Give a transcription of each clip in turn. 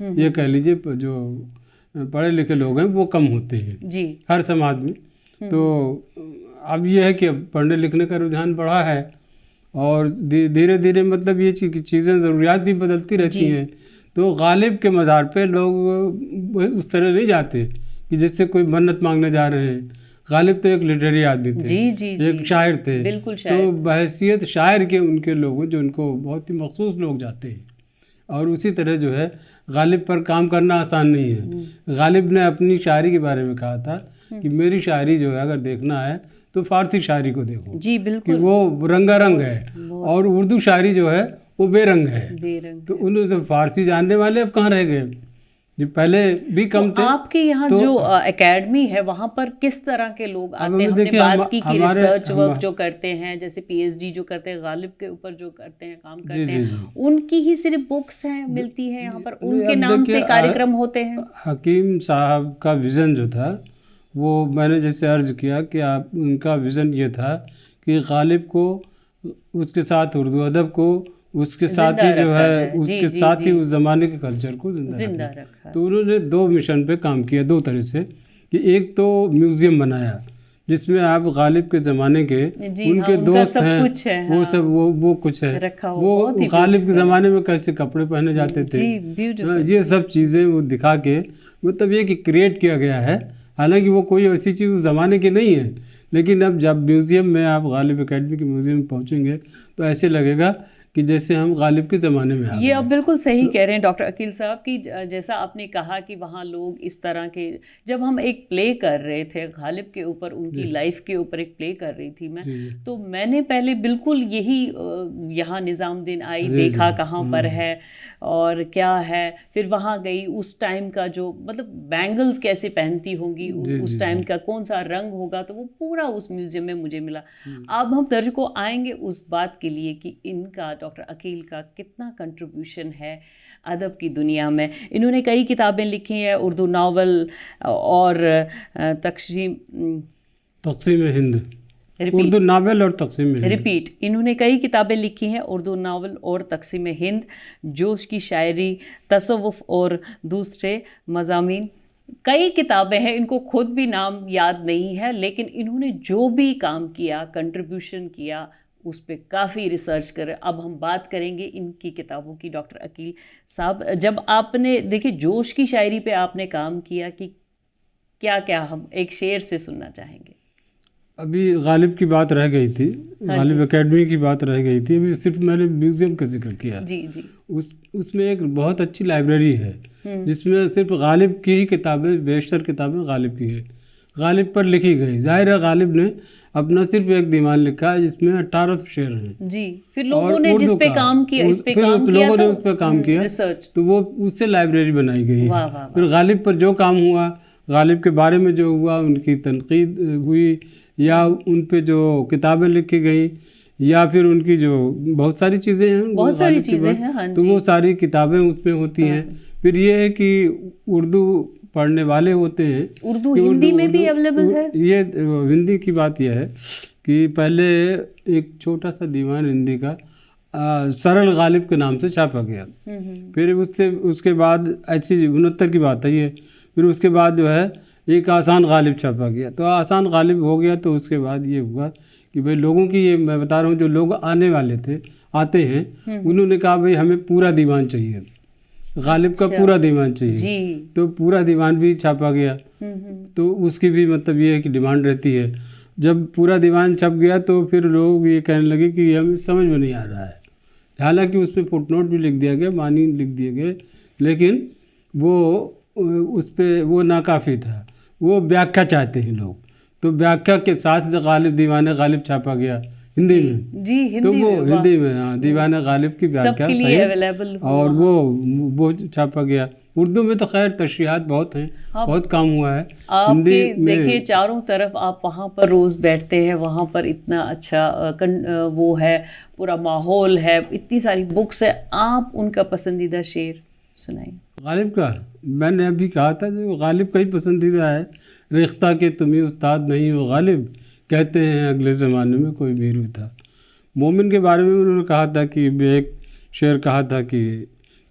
یہ کہہ لیجیے جو پڑھے لکھے لوگ ہیں وہ کم ہوتے ہیں جی ہر سماج میں. تو اب یہ ہے کہ اب پڑھنے لکھنے کا رجحان بڑھا ہے اور دھیرے دھیرے مطلب یہ چیزیں ضروریات بھی بدلتی رہتی ہیں. تو غالب کے مزار پہ لوگ اس طرح نہیں جاتے کہ جس سے کوئی منت مانگنے جا رہے ہیں. غالب تو ایک لٹریری آدمی تھے, جی ایک شاعر تھے, بالکل شاعر. تو بحیثیت شاعر کے ان کے لوگ جو ان کو بہت ہی مخصوص لوگ جاتے ہیں. اور اسی طرح جو ہے غالب پر کام کرنا آسان نہیں ہے. غالب نے اپنی شاعری کے بارے میں کہا تھا کہ میری شاعری جو ہے اگر دیکھنا ہے تو فارسی شاعری کو دیکھو. جی بالکل. کہ وہ رنگا رنگ ہے اور اردو شاعری جو ہے وہ بے رنگ ہے. تو انہوں نے فارسی جاننے والے اب کہاں رہ گئے, جو پہلے بھی کم تھے. آپ کے یہاں جو اکیڈمی ہے وہاں پر کس طرح کے لوگ آتے ہیں؟ ہم نے بات کی کہ ریسرچ ورک جو کرتے ہیں, جیسے پی ایچ ڈی جو کرتے ہیں غالب کے اوپر جو کرتے ہیں, کام کرتے ہیں, ان کی ہی صرف بکس ہیں ملتی ہیں یہاں پر, ان کے نام سے کاریکرم ہوتے ہیں؟ حکیم صاحب کا ویژن جو تھا وہ میں نے جیسے عرض کیا کہ ان کا ویژن یہ تھا کہ غالب کو, اس کے ساتھ اردو ادب کو, اس کے ساتھ ہی جو ہے اس کے ساتھ ہی اس زمانے کے کلچر کو زندہ رکھا. تو انہوں نے 2 مشن پہ کام کیا 2 طرح سے, کہ ایک تو میوزیم بنایا جس میں آپ غالب کے زمانے کے ان کے دوست ہیں وہ سب وہ کچھ ہے, وہ غالب کے زمانے میں کیسے کپڑے پہنے جاتے تھے, یہ سب چیزیں وہ دکھا کے مطلب یہ کہ کریٹ کیا گیا ہے. حالانکہ وہ کوئی ایسی چیز اس زمانے کی نہیں ہے, لیکن اب جب میوزیم میں آپ غالب اکیڈمی کے میوزیم میں پہنچیں گے تو ایسے لگے گا کہ جیسے ہم غالب کے زمانے میں آ گئے. یہ آپ بالکل صحیح کہہ رہے ہیں ڈاکٹر عقیل صاحب کی, جیسا آپ نے کہا کہ وہاں لوگ اس طرح کے, جب ہم ایک پلے کر رہے تھے غالب کے اوپر, ان کی لائف کے اوپر ایک پلے کر رہی تھی میں, تو میں نے پہلے بالکل یہی یہاں نظام الدین آئی دیکھا کہاں پر ہے اور کیا ہے, پھر وہاں گئی, اس ٹائم کا جو مطلب بینگلز کیسے پہنتی ہوں گی, اس ٹائم کا کون سا رنگ ہوگا, تو وہ پورا اس میوزیم میں مجھے ملا. اب ہم درشکوں آئیں گے اس بات کے لیے کہ ان کا, ڈاکٹر عقیل کا کتنا کنٹریبیوشن ہے ادب کی دنیا میں. انہوں نے کئی کتابیں لکھی ہیں, اردو ناول اور تقسیم ہند, اردو ناول اور تقسیم ہند, ریپیٹ, انہوں نے کئی کتابیں لکھی ہیں, اردو ناول اور تقسیم ہند, جوش کی شاعری, تصوف اور دوسرے مضامین. کئی کتابیں ہیں, ان کو خود بھی نام یاد نہیں ہے, لیکن انہوں نے جو بھی کام کیا, کنٹریبیوشن کیا, اس پہ کافی ریسرچ کرے. اب ہم بات کریں گے ان کی کتابوں کی. ڈاکٹر عقیل صاحب, جب آپ نے دیکھیں جوش کی شاعری پہ آپ نے کام کیا, کہ کیا کیا ہم ایک شعر سے سننا چاہیں گے؟ ابھی غالب کی بات رہ گئی تھی, غالب اکیڈمی کی بات رہ گئی تھی, ابھی صرف میں نے میوزیم کا ذکر کیا. جی جی. اس میں ایک بہت اچھی لائبریری ہے جس میں صرف غالب کی ہی کتابیں, بیشتر کتابیں غالب کی ہے, غالب پر لکھی گئی. ظاہر ہے غالب نے اپنا صرف ایک دیوان لکھا ہے جس میں 1800 شعر ہیں. جی. پھر لوگوں نے جس پہ کام کیا, اس پہ کام کیا, لوگوں نے اس پہ کام کیا, تو وہ اس سے لائبریری بنائی گئی. پھر غالب پر جو کام ہوا, غالب کے بارے میں جو ہوا, ان کی تنقید ہوئی, یا ان پہ جو کتابیں لکھی گئیں, یا پھر ان کی جو بہت ساری چیزیں ہیں, بہت ساری چیزیں ہیں, تو وہ ساری کتابیں اس میں ہوتی ہیں. پھر یہ ہے کہ اردو پڑھنے والے ہوتے ہیں, اردو ہندی میں بھی اویلیبل ہے. یہ ہندی کی بات یہ ہے کہ پہلے ایک چھوٹا سا دیوان ہندی کا سرل غالب کے نام سے چھاپا گیا. پھر اس کے بعد ایسی 69 کی بات ہے یہ, پھر اس کے بعد جو ہے ایک آسان غالب چھاپا گیا. تو آسان غالب ہو گیا, تو اس کے بعد یہ ہوا کہ بھئی لوگوں کی, یہ میں بتا رہا ہوں جو لوگ آنے والے تھے, آتے ہیں, انہوں نے کہا بھئی ہمیں پورا دیوان چاہیے, غالب کا پورا دیوان چاہیے. تو پورا دیوان بھی چھاپا گیا. تو اس کی بھی مطلب یہ ہے کہ ڈیمانڈ رہتی ہے. جب پورا دیوان چھپ گیا تو پھر لوگ یہ کہنے لگے کہ یہ ہمیں سمجھ میں نہیں آ رہا ہے. حالانکہ اس پہ فٹ نوٹ بھی لکھ دیا گیا, معنی لکھ دیے گئے, لیکن وہ اس پہ وہ ناکافی تھا. وہ ویاکھیا چاہتے ہیں لوگ, تو ویاکھیا کے ساتھ غالب دیوان غالب چھاپا گیا ہندی میں. جی, تو وہ ہندی میں, ہاں, دیوان غالب کی ویاکھیا صحیح, اور وہ چھاپا گیا. اردو میں تو خیر تشریحات بہت ہیں, بہت کام ہوا ہے. آپ دیکھیے چاروں طرف آپ وہاں پر روز بیٹھتے ہیں, وہاں پر اتنا اچھا وہ ہے, پورا ماحول ہے, اتنی ساری بکس ہے, آپ ان کا پسندیدہ شعر سنائیں. غالب کا میں نے ابھی کہا تھا جو غالب کا ہی پسندیدہ ہے, ریختہ کہ تمہیں استاد نہیں ہو غالب, کہتے ہیں اگلے زمانے میں کوئی بیرو تھا. مومن کے بارے میں انہوں نے کہا تھا کہ ایک شعر کہا تھا کہ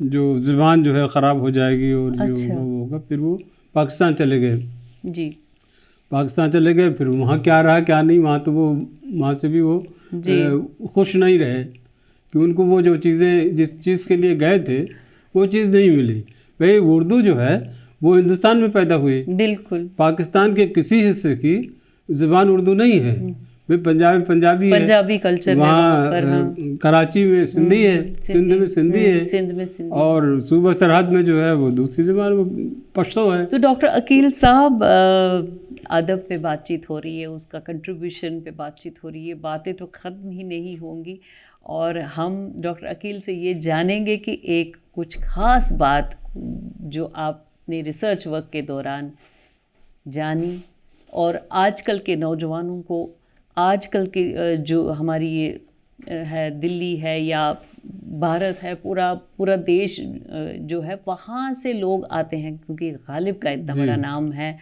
جو زبان جو ہے خراب ہو جائے گی اور جو وہ ہوگا. پھر وہ پاکستان چلے گئے. جی پاکستان چلے گئے. پھر وہاں کیا رہا کیا نہیں, وہاں سے بھی وہ خوش نہیں رہے کہ ان کو وہ جو چیزیں جس چیز کے لیے گئے تھے وہ چیز نہیں ملی. بھائی اردو جو ہے وہ ہندوستان میں پیدا ہوئی, بالکل پاکستان کے کسی حصے کی زبان اردو نہیں ہے. بھائی پنجابی ہے, پنجابی کلچر وہاں کراچی میں سندھی ہے, سندھ میں سندھی ہے, سندھ میں سندھی, اور صوبہ سرحد میں جو ہے وہ دوسری زبان وہ پشتو ہے. تو ڈاکٹر عقیل صاحب ادب پہ بات چیت ہو رہی ہے, اس کا کنٹریبیوشن پہ بات چیت ہو رہی ہے, باتیں تو ختم ہی نہیں ہوں گی, اور ہم ڈاکٹر عقیل سے یہ جانیں گے کہ ایک کچھ خاص بات جو آپ نے ریسرچ ورک کے دوران جانی اور آج کل کے نوجوانوں کو, آج کل کی جو ہماری یہ ہے دلی ہے یا بھارت ہے, پورا دیش جو ہے وہاں سے لوگ آتے ہیں کیونکہ غالب کا اتنا بڑا نام ہے,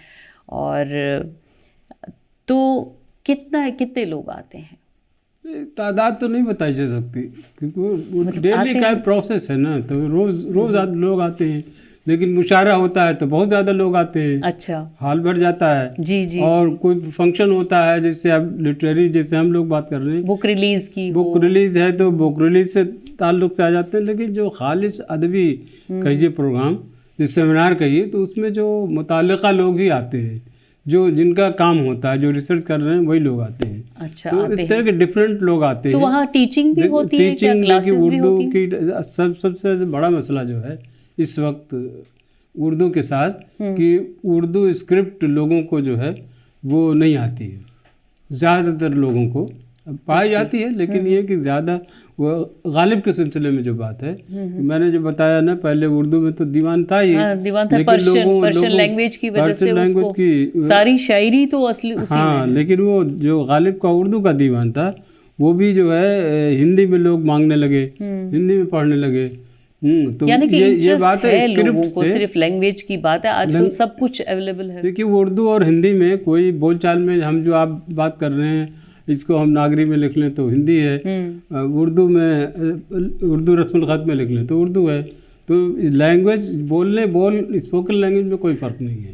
اور تو کتنے لوگ آتے ہیں؟ تعداد تو نہیں بتائی جا سکتی کیونکہ وہ ڈیلی کا پروسیس ہے نا, تو روز لوگ آتے ہیں, لیکن مشاعرہ ہوتا ہے تو بہت زیادہ لوگ آتے ہیں. اچھا, ہال بھر جاتا ہے. جی اور کوئی فنکشن ہوتا ہے جیسے اب لٹریری جیسے ہم لوگ بات کر رہے ہیں, بک ریلیز کی, بک ریلیز ہے تو بک ریلیز سے تعلق سے آ جاتے ہیں. لیکن جو خالص ادبی کہیے پروگرام, جس سیمینار کہیے, تو اس میں جو متعلقہ لوگ ہی آتے ہیں, جو جن کا کام ہوتا ہے, جو ریسرچ کر رہے ہیں وہی لوگ آتے ہیں. اچھا, تو اس طرح کے ڈفرینٹ لوگ آتے ہیں. تو وہاں ٹیچنگ بھی ہوتی ہے, کیا کلاسز بھی ہوتی ہیں؟ اردو کی سب سے بڑا مسئلہ جو ہے اس وقت اردو کے ساتھ کہ اردو اسکرپٹ لوگوں کو جو ہے وہ نہیں آتی ہے. زیادہ تر لوگوں کو پائی جاتی ہے, لیکن یہ کہ زیادہ وہ غالب کے سلسلے میں جو بات ہے, میں نے جو بتایا نا پہلے اردو میں تو دیوان تھا ہی, پرشین لینگویج کی وجہ سے اس کو ساری شاعری تو اصلی اسی ہاں, لیکن وہ جو غالب کا اردو کا دیوان تھا وہ بھی جو ہے ہندی میں لوگ مانگنے لگے, ہندی میں پڑھنے لگے. تو یعنی کہ یہ بات ہے لوگوں کو, صرف لینگویج کی بات ہے, آج کل سب کچھ اویلیبل ہے. دیکھیے اردو اور ہندی میں کوئی بول چال میں ہم جو آپ بات کر رہے ہیں, اس کو ہم ناگری میں لکھ لیں تو ہندی ہے, اردو میں اردو رسم الخط میں لکھ لیں تو اردو ہے. تو لینگویج اسپوکن لینگویج میں کوئی فرق نہیں ہے.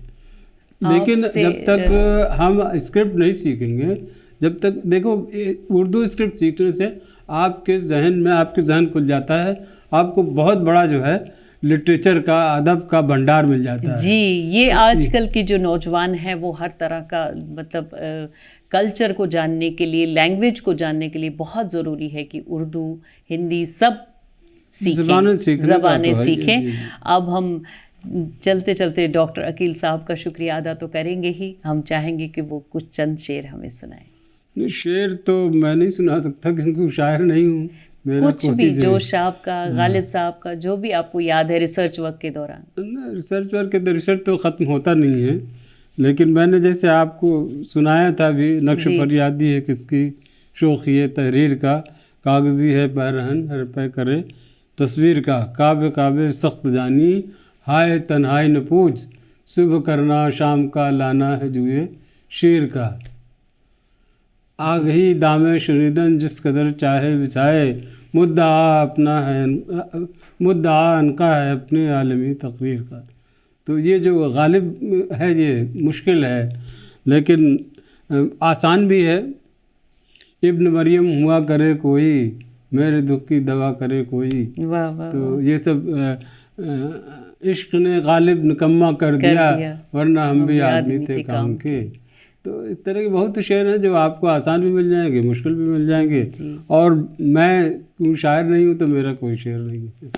لیکن جب تک ہم اسکرپٹ نہیں سیکھیں گے, جب تک دیکھو اردو اسکرپٹ سیکھنے سے آپ کے ذہن کھل جاتا ہے, آپ کو بہت بڑا جو ہے لٹریچر کا, ادب کا بھنڈار مل جاتا ہے. جی, یہ آج کل کی جو نوجوان ہیں وہ ہر طرح کا مطلب کلچر کو جاننے کے لیے, لینگویج کو جاننے کے لیے بہت ضروری ہے کہ اردو ہندی سب زبانیں سیکھیں. اب ہم چلتے چلتے ڈاکٹر عقیل صاحب کا شکریہ ادا تو کریں گے ہی, ہم چاہیں گے کہ وہ کچھ چند شعر ہمیں سنائیں. شعر تو میں نہیں سنا سکتا کیونکہ شاعر نہیں ہوں. کچھ بھی جوش آپ کا, غالب صاحب کا, جو بھی آپ کو یاد ہے ریسرچ ورک کے دوران. ریسرچ ورک کے ریسرچ تو ختم ہوتا نہیں ہے, لیکن میں نے جیسے آپ کو سنایا تھا ابھی, نقش فریادی ہے کس کی, شوخی تحریر کا, کاغذی ہے پیرہن ہر پہ کرے تصویر کا, کعبے سخت جانی ہائے تنہائی نہ پوچھ, صبح کرنا شام کا لانا ہے جوئے شیر کا, آگہی دامے شنیدن جس قدر چاہے بچھائے, مدعا ان کا ہے اپنے عالمی تقریر کا. تو یہ جو غالب ہے یہ مشکل ہے لیکن آسان بھی ہے. ابن مریم ہوا کرے کوئی, میرے دکھ کی دوا کرے کوئی. تو یہ سب عشق نے غالب نکما کر دیا, ورنہ ہم بھی آدمی تھے کام کے. تو اس طرح کے بہت شعر ہیں جو آپ کو آسان بھی مل جائیں گے, مشکل بھی مل جائیں گے. اور میں شاعر نہیں ہوں تو میرا کوئی شعر نہیں ہے.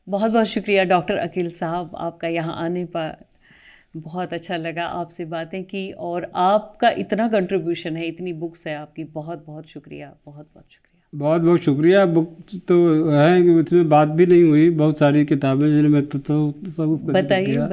بہت بہت شکریہ ڈاکٹر عقیل صاحب, آپ کا یہاں آنے پر بہت اچھا لگا, آپ سے باتیں کی, اور آپ کا اتنا کنٹریبیوشن ہے, اتنی بکس ہے آپ کی, بہت بہت شکریہ, بہت بہت شکریہ. بہت بہت شکریہ. بک تو ہے کہ اس میں بات بھی نہیں ہوئی, بہت ساری کتابیں جنہیں میں تصوف کا ذکر کیا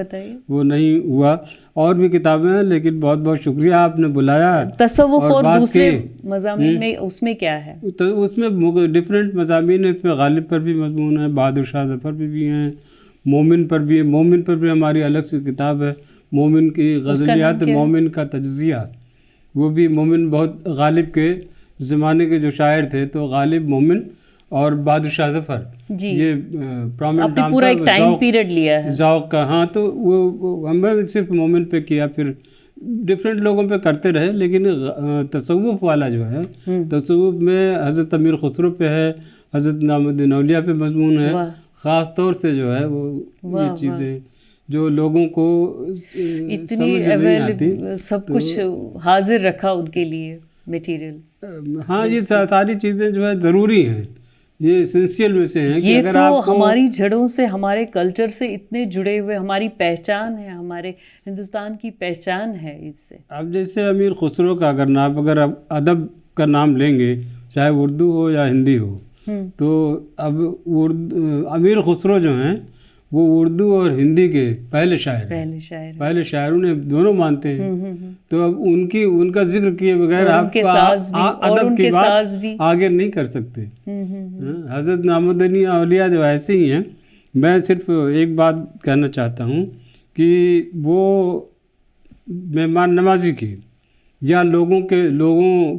وہ نہیں ہوا, اور بھی کتابیں ہیں, لیکن بہت بہت شکریہ آپ نے بلایا. تصوف اور دوسرے مضامین میں اس میں کیا ہے؟ اس میں ڈفرینٹ مضامین ہیں. اس میں غالب پر بھی مضمون ہے, بہادر شاہ ظفر پہ بھی ہیں, مومن پر بھی ہے. مومن پر بھی ہماری الگ سے کتاب ہے, مومن کی غزلیات, مومن کا تجزیہ. وہ بھی مومن بہت غالب کے زمانے کے جو شاعر تھے تو غالب, مومن اور بہادر شاہ ظفر جی یہ پرومننٹ آپ نے نام پورا تھا ایک ٹائم پیریڈ لیا ہے. ذوق کا. ہاں تو وہ ہم نے صرف مومن پہ کیا, پھر ڈفرینٹ لوگوں پہ کرتے رہے, لیکن تصوف والا جو ہے تصوف میں حضرت امیر خسرو پہ ہے, حضرت نعیم الدین اولیاء پہ مضمون ہے. خاص طور سے جو ہے وہ یہ چیزیں جو لوگوں کو اتنی اویلیبل سب کچھ حاضر رکھا ان کے لیے مٹیریل. ہاں یہ ساری چیزیں جو ہے ضروری ہیں, یہ اسینشیل میں سے ہیں. یہ تو ہماری جڑوں سے, ہمارے کلچر سے اتنے جڑے ہوئے, ہماری پہچان ہے, ہمارے ہندوستان کی پہچان ہے اس سے. اب جیسے امیر خسرو کا اگر نام, اگر ادب کا نام لیں گے چاہے اردو ہو یا ہندی ہو, تو اب امیر خسرو جو ہیں وہ اردو اور ہندی کے پہلے شاعر ہیں. پہلے شاعروں نے دونوں مانتے ہیں. تو اب ان کا ذکر کیے بغیر آپ ادب کی بات آگے نہیں کر سکتے. حضرت نعیم الدین اولیاء جو ایسے ہی ہیں. میں صرف ایک بات کہنا چاہتا ہوں کہ وہ مہمان نوازی کی یا لوگوں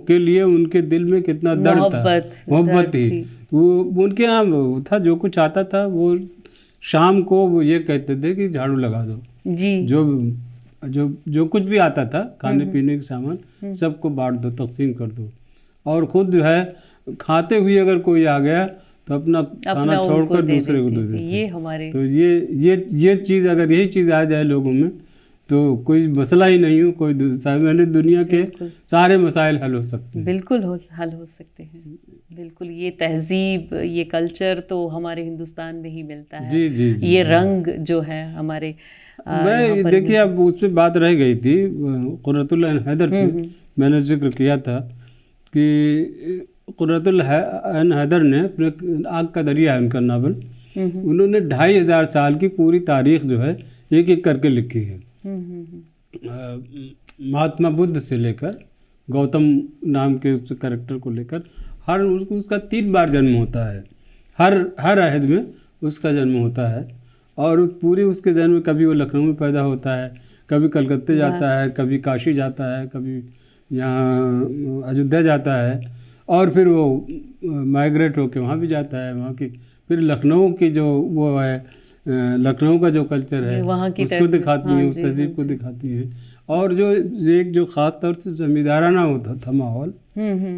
کے لیے ان کے دل میں کتنا درد تھا, محبت تھی. وہ ان کے یہاں تھا جو کچھ آتا تھا وہ شام کو وہ یہ کہتے تھے کہ جھاڑو لگا دو. جی جو کچھ بھی آتا تھا کھانے پینے کے سامان سب کو بانٹ دو, تقسیم کر دو. اور خود جو ہے کھاتے ہوئے اگر کوئی آ گیا تو اپنا کھانا چھوڑ کر دوسرے کو دے دیتے. یہ ہمارے تو یہ چیز, اگر یہی چیز آ جائے لوگوں میں تو کوئی مسئلہ ہی نہیں ہو, کوئی دنیا کے سارے مسائل حل ہو سکتے ہیں. بالکل حل ہو سکتے ہیں. بالکل یہ تہذیب, یہ کلچر تو ہمارے ہندوستان میں ہی ملتا ہے. جی جی یہ رنگ جو ہے ہمارے, میں دیکھیے اب اس پہ بات رہ گئی تھی قرۃ العین حیدر پہ, میں نے ذکر کیا تھا کہ قرۃ العین حیدر نے اپنے آگ کا دریا ہے ان کا ناول, انہوں نے 2500 سال کی پوری تاریخ جو ہے ایک ایک کر کے لکھی ہے. مہاتما بدھ سے لے کر گوتم نام کے اس کریکٹر کو لے کر ہر اس کا 3 بار جنم ہوتا ہے. ہر عہد میں اس کا جنم ہوتا ہے. اور پوری اس کے ذہن میں کبھی وہ لکھنؤ میں پیدا ہوتا ہے, کبھی کلکتے جاتا ہے, کبھی کاشی جاتا ہے, کبھی یہاں ایودھیا جاتا ہے, اور پھر وہ مائیگریٹ ہو کے وہاں بھی جاتا ہے. وہاں کی پھر لکھنؤ کی جو وہ ہے, لکھنؤ کا جو کلچر ہے اس کو دکھاتی ہیں, اس تہذیب کو دکھاتی ہیں. اور جو خاص طور سے زمیندارانہ ہوتا تھا ماحول,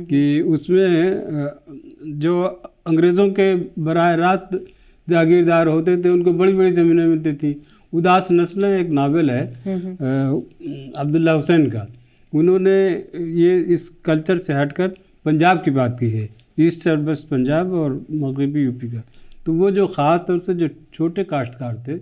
کہ اس میں جو انگریزوں کے براہ راست جاگیردار ہوتے تھے ان کو بڑی بڑی زمینیں ملتی تھیں. اداس نسلیں ایک ناول ہے عبداللہ حسین کا, انہوں نے یہ اس کلچر سے ہٹ کر پنجاب کی بات کی ہے, ایسٹ اور ویسٹ پنجاب اور مغربی یو پی کا. تو وہ جو خاص طور سے جو چھوٹے کاشتکار تھے,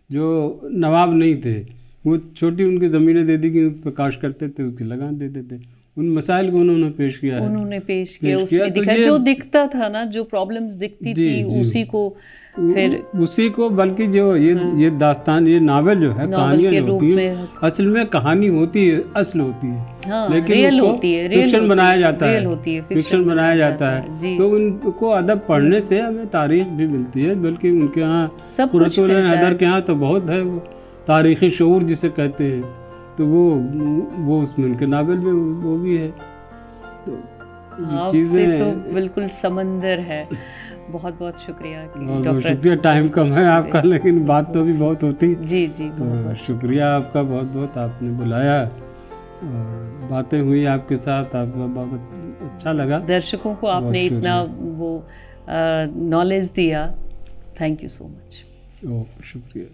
جو نواب نہیں تھے, وہ چھوٹی ان کی زمینیں دے دی کہ اس پہ کاشت کرتے تھے, اس کی لگان دیتے تھے. ان مسائل کو انہوں نے پیش کیا ہے, انہوں نے پیش کیا, اس میں دکھا جو دکھتا تھا نا, جو پرابلمز دکھتی تھی اسی کو پھر اسی کو, بلکہ جو یہ داستان, یہ ناول جو ہے, کہانیاں جو ہوتی ہیں اصل میں کہانی ہوتی ہے, اصل ہوتی ہے, لیکن اس کو فکشن بنایا جاتا ہے, فکشن بنایا جاتا ہے. تو ان کو ادب پڑھنے سے ہمیں تاریخ بھی ملتی ہے, بلکہ ان کے ہاں قرۃ العین حیدر کے ہاں تو بہت ہے وہ تاریخی شعور جسے کہتے ہیں, تو وہ اس میں ان کے ناول میں وہ بھی ہے. آپ سے تو بالکل سمندر ہے. بہت بہت شکریہ. بہت شکریہ, ٹائم کم ہے آپ کا لیکن بات تو بھی بہت ہوتی. جی جی بہت شکریہ آپ کا, بہت بہت آپ نے بلایا اور باتیں ہوئی آپ کے ساتھ, آپ کا بہت اچھا لگا. درشکوں کو آپ نے اتنا وہ نالج دیا, تھینک یو سو مچ. شکریہ.